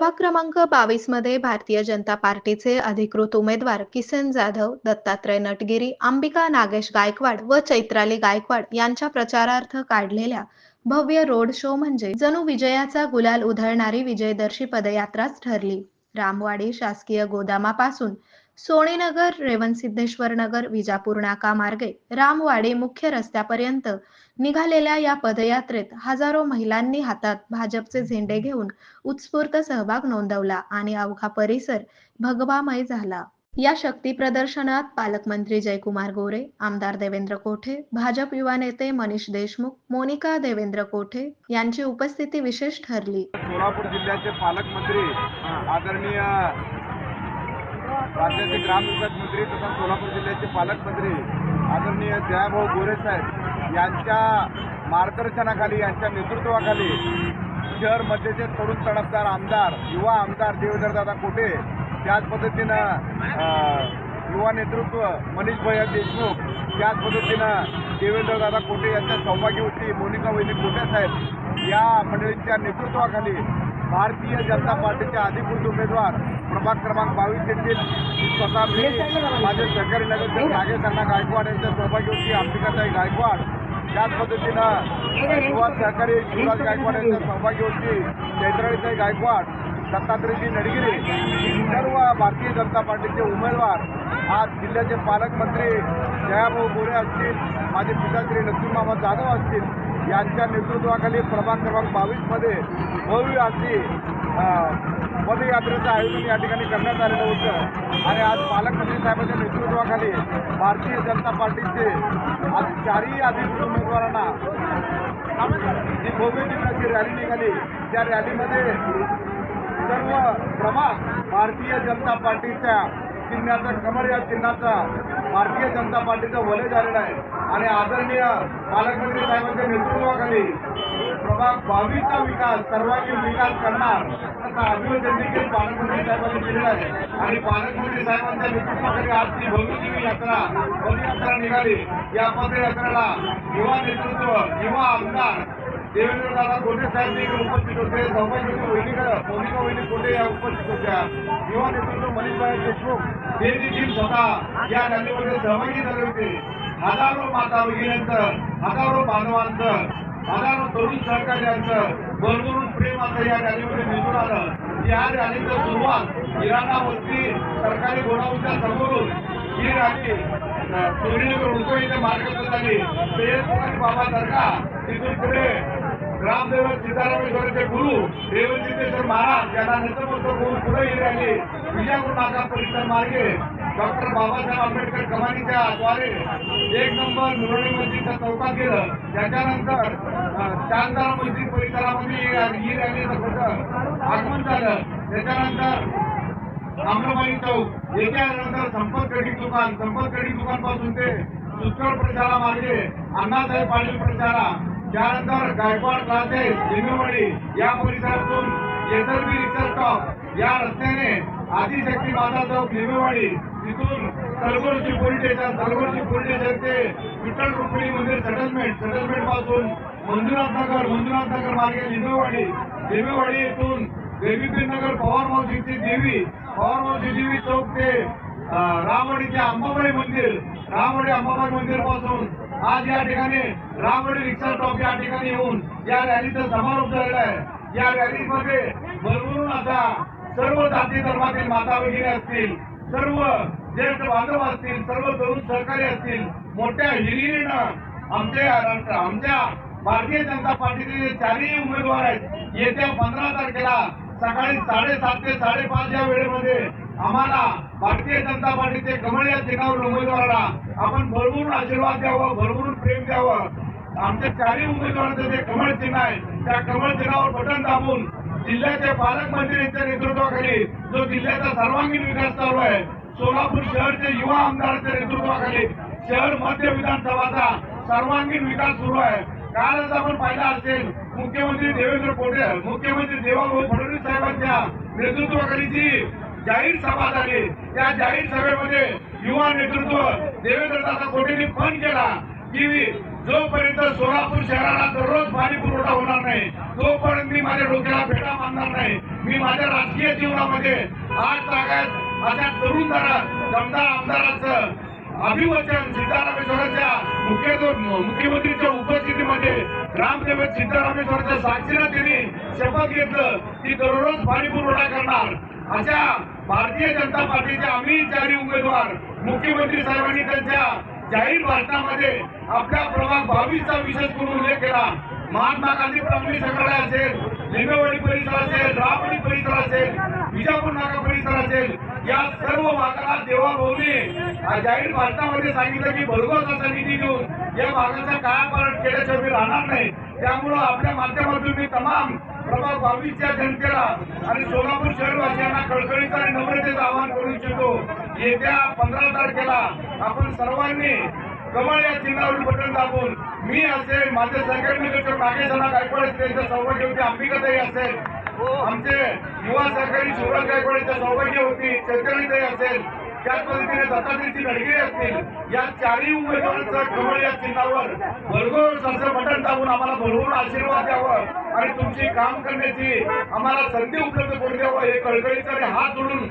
प्रभाग क्रमांक 22 मध्ये भारतीय जनता पार्टीचे अधिकृत उमेदवार किसन जाधव, दत्तात्रय नटगिरी, अंबिका नागेश गायकवाड व चैत्राली गायकवाड यांच्या प्रचारार्थ काढलेल्या भव्य रोड शो म्हणजे जणू विजयाचा गुलाल उधळणारी विजयदर्शी पदयात्राच ठरली. रामवाडी शासकीय गोदामापासून सोनेनगर, रेवणसिद्धेश्वर नगर, विजापूर नाका मार्गे रामवाडी मुख्य रस्त्यापर्यंत निघालेल्या या पदयात्रेत हजारो महिलांनी हातात भाजपचे झेंडे घेऊन उत्स्फूर्त सहभाग नोंदवला आणि अवघा परिसर भगवामय झाला. या शक्ती प्रदर्शनात पालकमंत्री जयकुमार गोरे, आमदार देवेंद्र कोठे, भाजप युवा नेते मनीष देशमुख, मोनिका देवेंद्र कोठे यांची उपस्थिती विशेष ठरली. सोलापूर जिल्ह्याचे पालकमंत्री आदरणीय राज्याचे ग्रामविकास मंत्री तथा सोलापूर जिल्ह्याचे पालकमंत्री आदरणीय जयाभाऊ गोरे साहेब यांच्या मार्गदर्शनाखाली, यांच्या नेतृत्वाखाली शहर मध्येचे तरुण तडफदार आमदार, युवा आमदार देवेंद्रदादा कोठे, त्याच पद्धतीनं युवा नेतृत्व मनीष भैया देशमुख, त्याच पद्धतीनं देवेंद्रदादा कोठे यांच्या सौभाग्यवती मोनिका वहिनी कोठे साहेब या मंडळींच्या नेतृत्वाखाली भारतीय जनता पार्टीचे अधिकृत उमेदवार प्रभाग क्रमांक 22 येथील स्वतः मी, माझे सहकारी नगरसेवक नागेश अण्णा गायकवाड यांच्या सौभाग्यवती अंबिकाताई गायकवाड, त्याच पद्धतीनं युवा सहकारी शिवराज गायकवाड यांच्या सौभाग्यवती चैत्रालीताई गायकवाड, दत्तात्रयजी नटगिरी, सर्व भारतीय जनता पार्टीचे उमेदवार आज जिल्ह्याचे पालकमंत्री जयाभाऊ गोरे असतील, माझे पिताश्री लक्ष्मीमामा जाधव असतील यांच्या नेतृत्वाखाली प्रभाग क्रमांक 22 मध्ये भव्य अशी पदयात्रेचं आयोजन या ठिकाणी करण्यात आलेलं होतं. आणि आज पालकमंत्री साहेबांच्या नेतृत्वाखाली भारतीय जनता पार्टीचे आज चारही अधिकृत उमेदवारांना जी भव्य दिवसाची रॅली निघाली, त्या रॅलीमध्ये सर्व प्रभाग भारतीय जनता पार्टीच्या चिन्हाचं, कमळ या चिन्हाचा भारतीय जनता पार्टीचं वलय झालेलं आहे. आणि आदरणीय पालकमंत्री साहेबांच्या नेतृत्वाखाली प्रभाग 22चा विकास, सर्वांगीण विकास करणार असं अभिवादन देखील पालकमंत्री साहेबांनी केलेलं आहे. आणि पालकमंत्री साहेबांच्या नेतृत्वाखाली आज ती भव्य यात्रा, पदयात्रा निघाली. या पदयात्रेला युवा नेतृत्व, युवा आमदार देवेंद्रदादा कोठे साहेब देखील उपस्थित होते, सौभाग्यवती मोनिका वहिनी कोठे या उपस्थित होत्या, युवा नेतृत्व मनीष भाई देशमुख हे देखील स्वतः या रॅलीमध्ये सहभागी झाले होते. हजारो माता भगिनींचं, हजारो बांधवांचं, हजारो तरुण सहकार्यांचं भरभरून प्रेम असं या रॅलीमध्ये दिसून आलं. या रॅलीचं सुरुवात इराणा वस्ती सरकारी गोडाऊनच्या समोरून ही रॅली सोनीनगर उडको इथे मार्गस्थ झाली. सय्यद बाबा दर्गा, तिथून पुढे ग्रामदैवत सीतारामेश्वराचे गुरु रेवणसिद्धेश्वर महाराज यांना नतमस्तक होऊन पुढे ही रॅली विजापूर नाका परिसर मार्गे डॉक्टर बाबासाहेब आंबेडकर कमानीच्या द्वारे 1 नंबर नुराणी मस्जिदच्या चौकात गेलं. त्याच्यानंतर चांदरा मस्जिद परिसरामध्ये ही रॅलीचं आगमन झालं. त्याच्यानंतर आम्रपाली चौक येथे आल्यानंतर संपत कटिंग दुकान पासून ते सुस्कर प्रचारा मार्गे अण्णासाहेब पाटील प्रचारा, त्यानंतर गायकवाड क्लासेस लिंगवाडी या परिसरातून एसआरबी रिक्षा स्टॉप या रस्त्याने आदिशक्ती माता चौक लिंगवाडी, तिथून तलगोरची पोलीस स्टेशन ते विठ्ठल रुक्मिणी मंदिर सेटलमेंट पासून मंजुनाथ नगर मार्गे लिंगवाडी येथून देवीपीर नगर पवारमावशी देवी चौक ते रामवाडीचे अंबाबाई मंदिर पासून आज या ठिकाणी रामवाडी रिक्षा स्टॉप या ठिकाणी येऊन या रॅलीचा समारोप झालेला आहे. या रॅलीमध्ये भरभरून असा सर्व जाती धर्मातील माता भगिनी असतील, सर्व ज्येष्ठ बांधव असतील, सर्व तरुण सहकारी असतील, मोठ्या हिरिरीनं आमच्या भारतीय जनता पार्टीचे चारही उमेदवार आहेत. येत्या 15 तारखेला सकाळी 7:30 ते 5:30 या वेळेमध्ये आम्हाला भारतीय जनता पार्टीचे कमळ या चिन्हावर उमेदवाराला आपण भरभरून आशीर्वाद द्यावं, भरभरून प्रेम द्यावं. आमच्या चारही उमेदवारांचं जे कमळ चिन्ह आहे त्या कमळ चिन्हावर बटन दाबून जिल्ह्याचे पालकमंत्र्यांच्या नेतृत्वाखाली जो जिल्ह्याचा सर्वांगीण विकास चालू आहे, सोलापूर शहरचे युवा आमदारांच्या नेतृत्वाखाली शहर मध्य विधानसभाचा सर्वांगीण विकास सुरू आहे. कालच आपण पाहिला असेल मुख्यमंत्री देवेंद्र फडणवीस साहेबांच्या नेतृत्वाखाली जी जाहीर सभा झाली, त्या जाहीर सभेमध्ये युवा नेतृत्व देवेंद्रदादा कोठेंनी फोन केला की जोपर्यंत सोलापूर शहराला दररोज पाणी पुरवठा होणार नाही तोपर्यंत मी माझ्या डोक्याला फेटा मानणार नाही. मी माझ्या राजकीय जीवनामध्ये आज तागायत अशा तरुण दमदार आमदाराचं अभिवचन सिद्धरामेश्वराच्या मुख्यमंत्रीच्या उपस्थितीमध्ये ग्रामसेवक सिद्धरामेश्वराच्या साक्षीने त्यांनी शपथ घेतलं की दररोज पाणी पुरवठा करणार. अशा भारतीय जनता पार्टीचे आम्ही चारही उमेदवार मुख्यमंत्री साहेबांनी त्यांच्या जाहीर भाषणामध्ये आपल्या प्रभाग 22 चा विशेष करून उल्लेख केला. महात्मा गांधी प्राथमिक संग्रहालय असेल, लिंगवडी परिसर असेल, रामवाडी परिसर असेल, विजापूर नाका परिसर असेल, या सर्व भागाला देवाभाऊने जाहीर भाषणामध्ये सांगितलं की भरघोस असा निधी देऊन या भागाचा कायापालट केल्याशिवाय मी राहणार नाही. त्यामुळं आपल्या माध्यमातून मी तमाम प्रभाग 22 च्या जनतेला आणि सोलापूर शहरवासियांना कळकळीचं आणि नम्रतेचं आवाहन करू इच्छितो. येत्या 15 तारखेला आपण सर्वांनी कमळ या चिन्हावर बटन दाबून मी असेल, माझे संघटनेचे नागेश गायकवाड त्यांच्या सौभाग्य होती, अंबिकाताई असेल, आमचे युवा सहकारी शिवराज गायकवाडच्या सौभाग्य होती, चैतन्यताई असेल, त्याच पद्धतीने दत्तात्रेयची गडगिरी असतील, या चारही उमेदवारांचं कमळ या चिन्हावर भरघोस असं बटन दाबून आम्हाला भरभरून आशीर्वाद द्यावं आणि तुमची काम करण्याची आम्हाला संधी उपलब्ध करून द्यावं हे कळकळीचं हात जोडून